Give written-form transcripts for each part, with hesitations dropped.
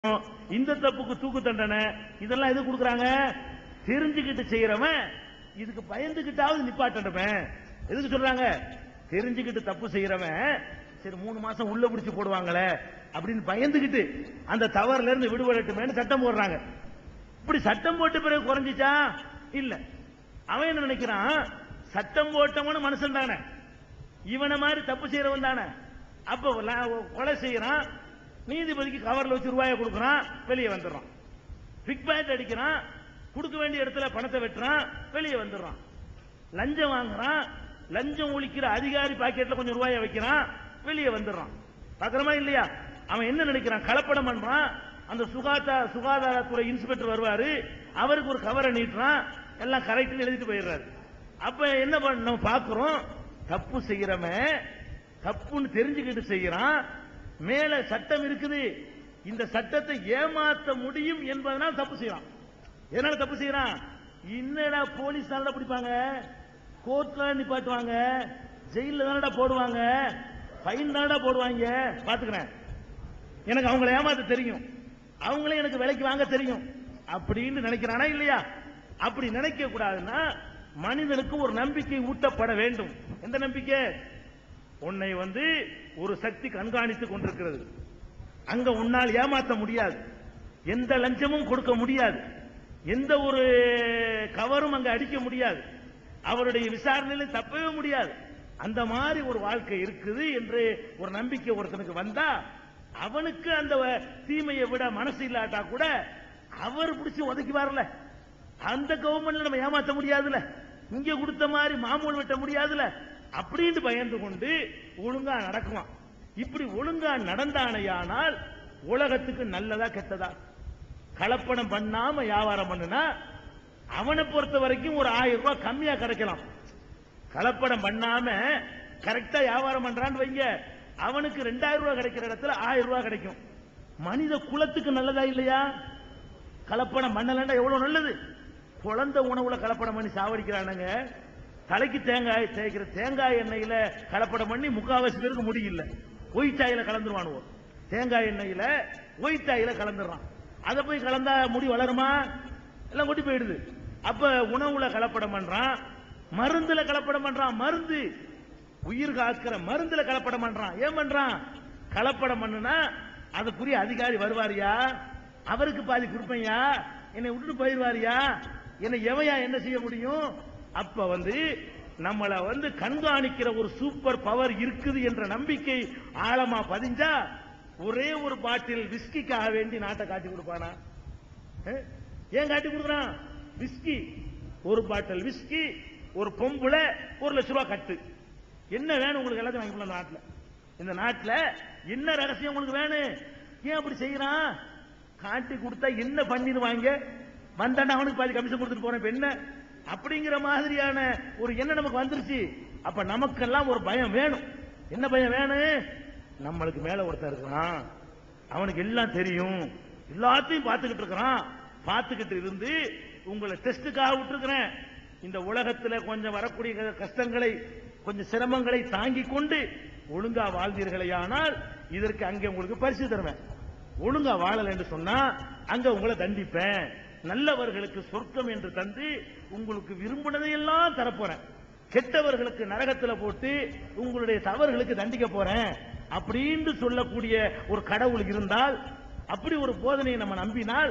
இந்த தப்புக்கு தூக்கு தண்டனை இதெல்லாம் எது கொடுக்கறாங்க? தெரிஞ்சுக்கிட்டு செய்யறவன் இதுக்கு பயந்துகிட்டாவது நிப்பாட்டணுமே. எதுக்கு சொல்றாங்க? தெரிஞ்சுக்கிட்டு தப்பு செய்யறவன் சரி 3 மாசம் உள்ள பிடிச்சு போடுவாங்களே அப்படின்னு பயந்துகிட்டு அந்த தவறுல இருந்து விடுபடட்டுமேன்னு சட்டம் போடுறாங்க. இப்படி சட்டம் போட்ட பிறகு குறைஞ்சிச்சா? இல்ல. அவன் என்ன நினைக்கிறான்? சட்டம் போட்டவனு மனுஷன் தானே, இவனை மாதிரி தப்பு செய்யறவன் தானே. அப்ப கொலை செய்யறான், நீதிபதிக்கு கவர்ல வச்சு ரூபாயை கொடுக்கறான், வெளியே வந்துடுறான். பிக் பாக்கெட் அடிக்கிறான், கொடுக்க வேண்டிய இடத்துல பணத்தை வெட்டுறான், வெளியே வந்துடுறான். லஞ்சம் வாங்குறான், லஞ்சம் ஒழிக்கிற அதிகாரி பாக்கெட்ல கொஞ்சம் ரூபாயை வைக்கிறான், வெளியே வந்துடுறான். பாக்குறமா இல்லையா? அவன் என்ன நினைக்கிறான்? கலப்படம் பண்றான். அந்த சுகாதாரத்துறை இன்ஸ்பெக்டர் வருவாரு, அவருக்கு ஒரு கவரை நீட்டுறான், எல்லாம் கரெக்ட்னு எழுதிட்டு போயிடுறாரு. அப்ப என்ன பண்ண பாக்குறோம்? தப்பு செய்யறவன் தப்புன்னு தெரிஞ்சுக்கிட்டு செய்யறான். மேல சட்டம் இருக்குது, இந்த சட்டத்தை ஏமாத்த முடியும் என்பதனால் தப்பு செய்யறான். எதனால தப்பு செய்யறான்? என்னடா போலீஸ் தானடா பிடிப்பாங்க, கோர்ட்ல நிப்பாட்டுவாங்க, ஜெயில தானடா போடுவாங்க, ஃபைன் தானடா போடுவாங்க, பாத்துக்கிறேன், எனக்கு அவங்களை ஏமாத்த தெரியும், அவங்களே எனக்கு விலைக்கு வாங்க தெரியும் அப்படின்னு நினைக்கிறானா இல்லையா? அப்படி நினைக்க கூடாதுன்னா மனிதனுக்கு ஒரு நம்பிக்கை ஊட்டப்பட வேண்டும். எந்த நம்பிக்கை? உன்னை ஒரு சக்தி கண்காணித்துக் கொண்டிருக்கிறது, அங்க உன்னால் ஏமாற்ற முடியாது, எந்த லஞ்சமும் கொடுக்க முடியாது, எந்த ஒரு கவரும் அங்க அடிக்க முடியாது, அவருடைய விசாரணையில் தப்பவே முடியாது. அந்த மாதிரி ஒரு வாழ்க்கை இருக்குது என்று ஒரு நம்பிக்கை ஒருத்தனுக்கு வந்தா, அவனுக்கு அந்த தீமையை விட மனசு இல்லாட்டா கூட அவர் பிடிச்சி ஒதுக்கி வரல. அந்த கவர்மெண்ட்ல நம்ம ஏமாற்ற முடியாதுல, இங்க கொடுத்த மாதிரி மாமூல் வெட்ட முடியாதுல, அப்படின்னு பயந்து கொண்டு ஒழுங்கா நடக்குவான். இப்படி ஒழுங்கா நடந்தானையானால் உலகத்துக்கு நல்லதா கெட்டதா? கலப்படம் பண்ணாம வியாபாரம் பண்ணுனா அவனை பொறுத்த வரைக்கும் ஒரு 1000 ரூபாய் கம்மியா கிடைக்கலாம். கலப்படம் பண்ணாம கரெக்டா வியாபாரம் பண்றான்னு வைங்க, அவனுக்கு 2000 ரூபாய் கிடைக்கிற இடத்துல 1000 ரூபாய் கிடைக்கும். மனித குலத்துக்கு நல்லதா இல்லையா? கலப்படம் பண்ணலன்னா எவ்வளவு நல்லது. குழந்தை உணவுல கலப்படம் பண்ணி சாவடிக்கிறானுங்க. தலைக்கு தேங்காய் தேய்க்கிற தேங்காய் எண்ணெயில கலப்படம் பண்ணி முக்காவாசி பேருக்கு முடியல, ஒயிட்டாயில கலந்துருவானுவோம். தேங்காய் எண்ணெயில ஒயிட்டாயில கலந்துடுறான். அதை போய் கலந்தா முடி வளருமா? எல்லாம் கொட்டி போயிடுது. அப்ப உணவுல கலப்படம் பண்றான், மருந்துல கலப்படம் பண்றான், மருந்து உயிர் காக்கிற மருந்துல கலப்படம் பண்றான். ஏன் பண்றான்? கலப்படம் பண்ணுனா அதுக்குரிய அதிகாரி வருவாரியா, அவருக்கு பாதி கொடுப்பையா, என்னை விட்டுட்டு போயிருவாரியா, என்னை எவையா என்ன செய்ய முடியும்? அப்ப நம்மள கண்காணிக்கிற ஒரு சூப்பர் பவர் இருக்குது என்ற நம்பிக்கை ஆழமா பதிஞ்சா ஒரே ஒரு பாட்டில் விஸ்கிக்காக வேண்டி நாட்டை காட்டி கொடுப்பானா? ஏன் காட்டி கொடுக்குறான்? விஸ்கி, ஒரு பாட்டில் விஸ்கி, ஒரு பொம்புல 1 லட்சம் ரூபாய் கட்டு. என்ன வேணும் உங்களுக்கு? எல்லாத்தையும் வாங்கிக்கலாம் நாட்டில். இந்த நாட்டில் என்ன ரகசியம் உங்களுக்கு வேணும்? ஏன் அப்படி செய்யறான்? காட்டி கொடுத்தா என்ன பண்ணிடுவாங்க, வந்தாண்டா அவனுக்கு பாதி கமிஷன் கொடுத்துட்டு போறேன். இப்ப என்ன அப்படிங்கிற மாதிரியான ஒரு எண்ணம் நமக்கு வந்துருச்சு. அப்ப நமக்கெல்லாம் ஒரு பயம் வேணும். என்ன பயம் வேணும்? நம்மளுக்கு மேல ஒருத்தர் இருக்கிறான், அவனுக்கு எல்லாம் தெரியும், எல்லாத்தையும் பார்த்துக்கிட்டு இருக்கிறான். பார்த்துக்கிட்டு இருந்து உங்களை டெஸ்டுக்காக விட்டுருக்கிறேன். இந்த உலகத்தில் கொஞ்சம் வரக்கூடிய கஷ்டங்களை, கொஞ்சம் சிரமங்களை தாங்கிக் கொண்டு ஒழுங்கா வாழ்ந்தீர்களேயானால் இதற்கு அங்கே உங்களுக்கு பரிசு தருவேன். ஒழுங்கா வாழல என்று சொன்னா அங்க உங்களை தண்டிப்பேன். நல்லவர்களுக்கு சொர்க்கம் என்று தந்து உங்களுக்கு விரும்பினதையெல்லாம் தரப்போறேன், கெட்டவர்களுக்கு நரகத்தில் போட்டு உங்களுடைய தவறுகளுக்கு தண்டிக்க போறேன் அப்படின்னு சொல்லக்கூடிய ஒரு கடவுள் இருந்தால், அப்படி ஒரு போதனையை நம்ம நம்பினால்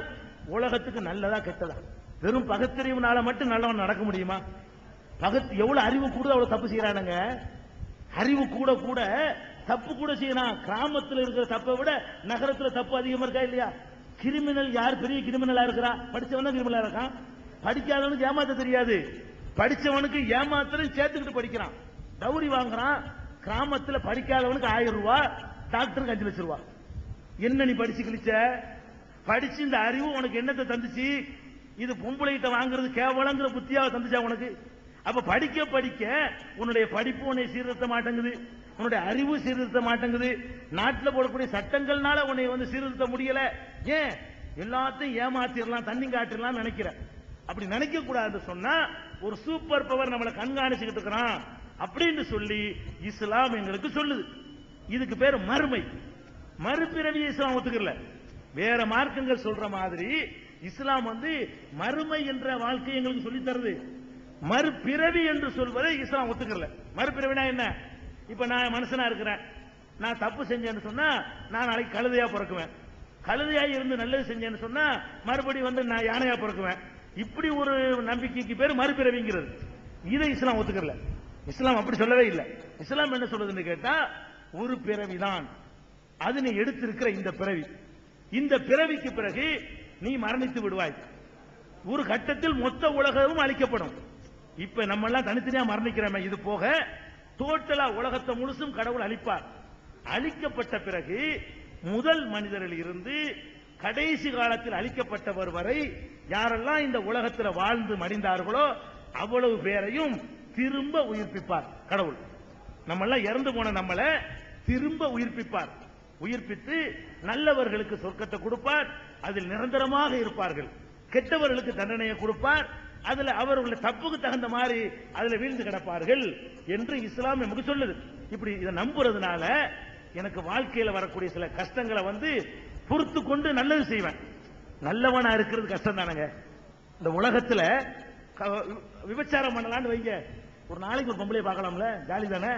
உலகத்துக்கு நல்லதா கெட்டதா? வெறும் பகுத்தறிவுனால மட்டும் நல்லவன் நடக்க முடியுமா? எவ்வளவு அறிவு கூட அவ்வளவு தப்பு செய்யறானுங்க. அறிவு கூட கூட தப்பு கூட செய்யலாம். கிராமத்தில் இருக்கிற தப்பை விட நகரத்தில் தப்பு அதிகமா இருக்கா இல்லையா? கிரிமினல் யார் பெரிய கிரிமினலா இருக்கிறா? படிச்சவன் தான் கிரிமினலா இருக்கான். படிக்காதவனுக்கு ஏமாத்த தெரியாது, படிச்சவனுக்கு ஏமாத்திரம் சேர்த்துக்கிட்டு படிக்கிறான், டவுரி வாங்குறான். கிராமத்தில் படிக்காதவனுக்கு 1000 ரூபாய், டாக்டருக்கு 5 லட்சம் ரூபாய். என்ன நீ படிச்சு கிழிச்ச? படிச்சு இந்த அறிவு உனக்கு என்னத்தை தந்துச்சு? இது பொம்பளைகிட்ட வாங்குறது கேவலங்கிற புத்தியாவை தந்துச்சா உனக்கு? அப்ப படிக்க படிக்க உன்னுடைய படிப்பு உன்னை சீர்திருத்த மாட்டேங்குது, உன்னுடைய அறிவு சீர்திருத்த மாட்டேங்குது. நாட்டில் போடக்கூடிய சட்டங்கள்னால உன்னை சீர்திருத்த முடியல. ஏன்? எல்லாத்தையும் ஏமாத்திரலாம், தண்ணி காட்டிடலாம் நினைக்கிற. அப்படி நினைக்க கூடாது சொன்னா ஒரு சூப்பர் பவர் நம்மளை கண்காணிச்சுக்கிட்டு இருக்கிறான் அப்படின்னு சொல்லி இஸ்லாம் எங்களுக்கு சொல்லுது. இதுக்கு பேர் மறுமை. மறுபிறவி இஸ்லாம் ஒத்துக்கல. வேற மார்க்கங்கள் சொல்ற மாதிரி இஸ்லாம் வந்து மறுமை என்ற வாழ்க்கை எங்களுக்கு சொல்லி தருது. மறுபிறவி என்று சொல்வதை இஸ்லாம் ஒத்துக்கல. மறுபிறவினா என்ன? இப்ப நான் மனுஷனா இருக்கிறேன், நான் தப்பு செஞ்சேன்னு சொன்னா நான் நாளைக்கு கழுதையா பிறக்குவேன், கழுதையா இருந்து நல்லது செஞ்சேன்னு சொன்னா மறுபடியும் வந்து நான் யானையா பிறக்குவேன். இப்படி ஒரு நம்பிக்கைக்கு பேர் மறுபிறவிங்கிறது. இதை இஸ்லாம் ஒத்துக்கல. இஸ்லாம் அப்படி சொல்லவே இல்லை. இஸ்லாம் என்ன சொல்றதுன்னு கேட்டா, ஒரு பிறவிதான் அது நீ எடுத்திருக்கிற இந்த பிறவி. இந்த பிறவிக்கு பிறகு நீ மரணித்து விடுவாய். ஒரு கட்டத்தில் மொத்த உலகமும் அழிக்கப்படும். இப்ப நம்ம எல்லாம் தனித்தனியா மரணிக்கிறோமே, இது போக டோட்டலா உலகத்தை முழுசும் கடவுள் அழிப்பார். அழிக்கப்பட்ட பிறகு முதல் மனிதரில் இருந்து கடைசி காலத்தில் அழிக்கப்பட்டவர் வரை யாரெல்லாம் இந்த உலகத்தில் வாழ்ந்து மடிந்தார்களோ அவ்வளவு பேரையும் திரும்ப உயிர்ப்பிப்பார் கடவுள். நம்மெல்லாம் இறந்து போன நம்மள திரும்ப உயிர்ப்பிப்பார். உயிர்ப்பித்து நல்லவர்களுக்கு சொர்க்கத்தை கொடுப்பார், அதில் நிரந்தரமாக இருப்பார்கள். கெட்டவர்களுக்கு தண்டனையை கொடுப்பார், அதுல அவர்களுடைய தப்புக்கு தகுந்த மாதிரி அதுல வீழ்ந்து கிடப்பார்கள் என்று இஸ்லாம் நமக்கு சொல்லுது. இப்படி இதை நம்புறதுனால எனக்கு வாழ்க்கையில வரக்கூடிய சில கஷ்டங்களை வந்து பொறுத்து கொண்டு நல்லது செய்வேன். நல்லவனா இருக்கிறது கஷ்டம் தானங்க. இந்த உலகத்துல விபச்சாரம் பண்ணலான்னு வைங்க, ஒரு நாளைக்கு ஒரு பொம்பளை பார்க்கலாம்ல, ஜாலி தானே,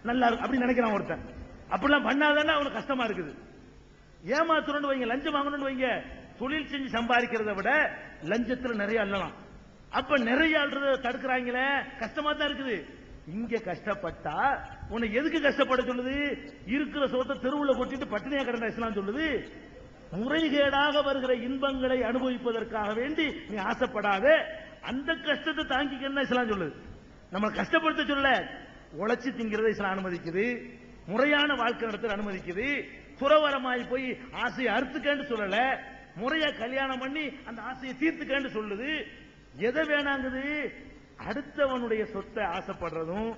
நல்லா அப்படி நினைக்கிறான் ஒருத்தன். அப்படிலாம் பண்ணாதானே அவனுக்கு கஷ்டமா இருக்குது. ஏமாத்துறோன்னு வைங்க, லஞ்சம் வாங்கணும்னு வைங்க, தொழில் செஞ்சு சம்பாதிக்கிறத விட லஞ்சத்துல நிறைய அள்ளலாம். அப்ப நிறைய அள்ளுறத தடுக்கிறாங்களே, கஷ்டமா தான் இருக்குது. இங்க கஷ்டப்பட்டா உன்னை எதுக்கு கஷ்டப்பட சொல்லுது? இருக்கிற சோத்தை தெருவுல கொட்டிட்டு பட்டினியா கிடந்தா இஸ்லாம் சொல்லுது. முறைகேடாக வருகிற இன்பங்களை அனுபவிப்பதற்காக வேண்டி நீ ஆசைப்படாத, அந்த கஷ்டத்தை தாங்கிக்கன்னு இஸ்லாம் சொல்லுது. நம்ம கஷ்டப்படுத்த சொல்ல, உழைச்சி திங்கிறத இஸ்லாம் அனுமதிக்குது, முறையான வாழ்க்கை நடத்த அனுமதிக்குது. துறவரமாய் போய் ஆசையை அறுத்துக்கன்னு சொல்லல, முறையா கல்யாணம் பண்ணி அந்த ஆசையை தீர்த்துக்கன்னு சொல்லுது. எதை வேணாங்குது? அடுத்தவனுடைய சொத்தை ஆசைப்படுறதும்,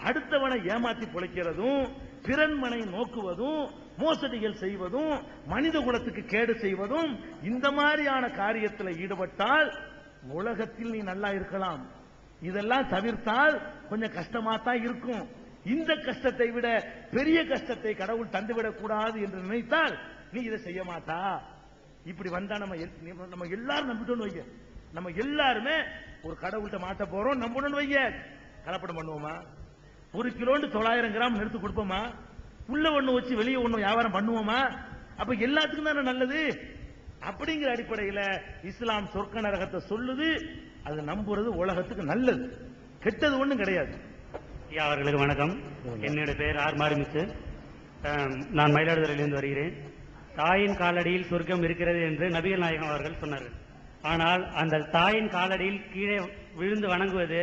அடுத்தவனை ஏமாத்தி பொழைக்கிறதும், பிறன்மனை நோக்குவதும், மோசடிகள் செய்வதும், மனித குலத்துக்கு கேடு செய்வதும், இந்த மாதிரியான காரியத்தில் ஈடுபட்டால் உலகத்தில் நீ நல்லா இருக்கலாம். இதெல்லாம் தவிர்த்தால் கொஞ்சம் கஷ்டமா தான் இருக்கும். இந்த கஷ்டத்தை விட பெரிய கஷ்டத்தை கடவுள் தந்துவிடக் கூடாது என்று நினைத்தால் நீ இதை செய்ய மாட்டா. இப்படி வந்தா நம்ம எல்லாரும் நம்பிட்டோன்னு வைங்க, நம்ம எல்லாருமே ஒரு கடவுள்கிட்ட மாட்ட போறோம் நம்பணும்னு வைங்க, கலப்படம் பண்ணுவோமா? 1 கிலோன்னு 900 கிராம் எடுத்து கொடுப்போமா? உள்ள ஒண்ணு வச்சு வெளியே ஒண்ணு வியாபாரம் பண்ணுவோமா? அப்ப எல்லாத்துக்கும் தானே நல்லது. அப்படிங்கிற அடிப்படையில் இஸ்லாம் சொர்க்க நரகத்தை சொல்லுது. அது நம்புறது உலகத்துக்கு நல்லது, கெட்டது ஒண்ணும் கிடையாது. அவர்களுக்கு வணக்கம். என்னுடைய பெயர் ஆர் மாரிமுத்து. நான் மயிலாடுதுறையிலிருந்து வருகிறேன். தாயின் காலடியில் சொர்க்கம் இருக்கிறது என்று நபிகள் நாயகம் அவர்கள் சொன்னார்கள். ஆனால் அந்த தாயின் காலடியில் கீழே விழுந்து வணங்குவது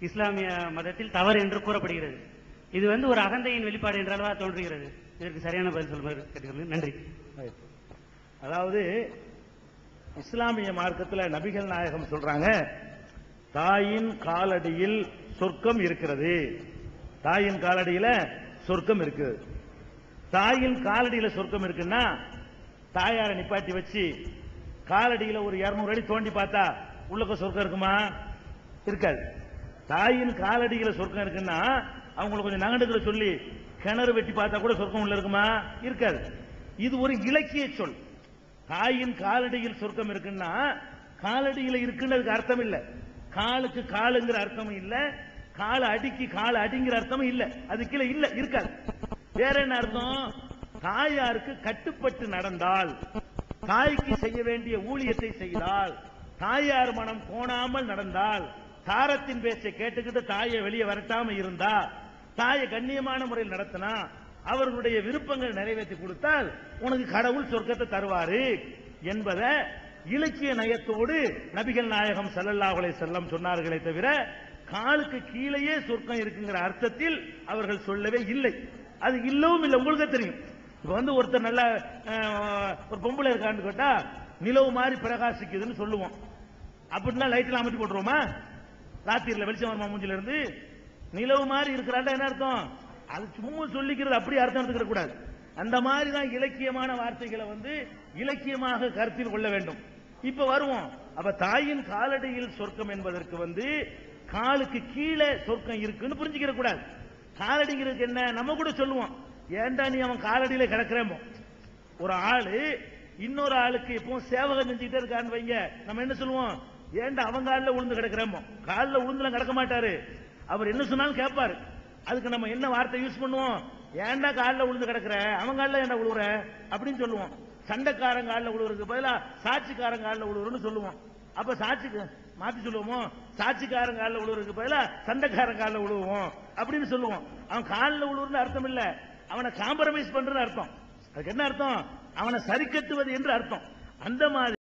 இஸ்லாமிய மதத்தில் தவறு என்று கூறப்படுகிறது. இது ஒரு அகந்தையின் வெளிப்பாடு என்றால்வா தோன்றுகிறது. இதற்கு சரியான பதில் சொல்லுமாறு கேட்டுக்கிறேன். நன்றி. அதாவது இஸ்லாமிய மார்க்கத்தில் நபிகள் நாயகம் சொல்றாங்க, தாயின் காலடியில் சொர்க்கம் இருக்கிறது. தாயின் காலடியில சொர்க்கம் இருக்குது. தாயின் காலடியில சொர்க்கம் இருக்குன்னா தாயாரை நிப்பாட்டி வச்சு காலடியில ஒரு 200 அடி தோண்டி பார்த்தா உள்ளக்க சொர்க்கம் இருக்குமா? இருக்காது. தாயின் காலடியில சொர்க்கம் இருக்குன்னா அவங்களுக்கு கொஞ்சம் நகண்டுகளை சொல்லி கிணறு வெட்டி பார்த்தா கூட சொர்க்கம் உள்ள இருக்குமா? இருக்காது. இது ஒரு இலக்கிய சொல். தாயின் காலடியில் சொர்க்கம் இருக்குன்னா காலடியில இருக்குன்றதுக்கு அர்த்தம் இல்ல, காலுக்கு காலுங்கிற அர்த்தமும் இல்ல, கால அடிக்கு கால அடிங்கிற அர்த்தமும் இல்ல, அது கீழே இல்ல, இருக்காது. வேற என்ன அர்த்தம்? தாயாருக்கு கட்டுப்பட்டு நடந்தால், தாய்க்கு செய்ய வேண்டிய ஊழியத்தை செய்தால், தாயார் மனம் கோணாமல் நடந்தால், தாரத்தின் பேச்சை கேட்டுக்கிட்டு தாயை வெளியே வரட்டாம இருந்தா, தாயை கண்ணியமான முறையில் நடத்தினா, அவர்களுடைய விருப்பங்கள் நிறைவேற்றி கொடுத்தால் உனக்கு கடவுள் சொர்க்கத்தை தருவாரு என்பதை இலக்கிய நயத்தோடு நபிகள் நாயகம் ஸல்லல்லாஹு அலைஹி வஸல்லம் சொன்னார்களே தவிர காலுக்கு கீழேயே சொர்க்கம் இருக்குங்கிற அர்த்தத்தில் அவர்கள் சொல்லவே இல்லை. அது இல்லவும் இல்லை. உங்களுக்கு தெரியும். இப்ப ஒருத்தர் நல்ல ஒரு பொம்பளை இருக்கான்னு கேட்டா நிலவு மாதிரி பிரகாசிக்குதுன்னு சொல்லுவோம். அப்படின்னா லைட்ல அமைச்சு போட்டுருவோமா? ராத்திரில வெளிச்சம் வருமா மூஞ்சில இருந்து? நிலவு மாதிரி இருக்கிறாண்டா என்ன அர்த்தம்? அது சும்மா சொல்லிக்கிறது, அப்படி அர்த்தம் எடுத்துக்கிற கூடாது. அந்த மாதிரி தான் இலக்கியமான வார்த்தைகளை இலக்கியமாக கருத்தில் கொள்ள வேண்டும். இப்ப வருவோம். அப்ப தாயின் காலடியில் சொர்க்கம் என்பதற்கு காலுக்கு கீழே சொர்க்கம் இருக்குன்னு புரிஞ்சுக்கிற கூடாது. காலடிங்கிறதுக்கு என்ன நம்ம கூட சொல்லுவோம், ஏன்டா நீ அவன் காலடியில கிடக்கிறேன். ஒரு ஆளு இன்னொரு ஆளுக்கு எப்பவும் சேவகம் செஞ்சுக்கிட்டே இருக்கான்னு வைங்க, நம்ம என்ன சொல்லுவோம்? ஏன்டா அவன் காலில் உளுந்து கிடக்குறோமோ? காலில் உளுந்துலாம் கிடக்க மாட்டாரு, அவர் என்ன சொன்னாலும் கேட்பாரு. அதுக்கு நம்ம என்ன வார்த்தை யூஸ் பண்ணுவோம்? ஏன்டா காலில் உளுந்து கிடக்குற, அவன் காலில் ஏன்டா உழுவுற அப்படின்னு சொல்லுவோம். சண்டைக்காரன் காலில் உழுவுறதுக்கு பதிலா சாட்சிக்காரன் காலில் உழுவுறன்னு சொல்லுவோம். அப்ப சாட்சிக்கு மாத்தி சொல்லுவோமோ? சாட்சிக்காரன் காலில் உழுவுறதுக்கு பதிலா சண்டைக்காரன் காலில் உழுவுவோம் அப்படின்னு சொல்லுவோம். அவன் காலில் உழுவுறன்னு அர்த்தம் இல்ல, அவனை காம்ப்ரமைஸ் பண்றது அர்த்தம். அதுக்கு என்ன அர்த்தம்? அவனை சரி கட்டுவது என்று அர்த்தம். அந்த மாதிரி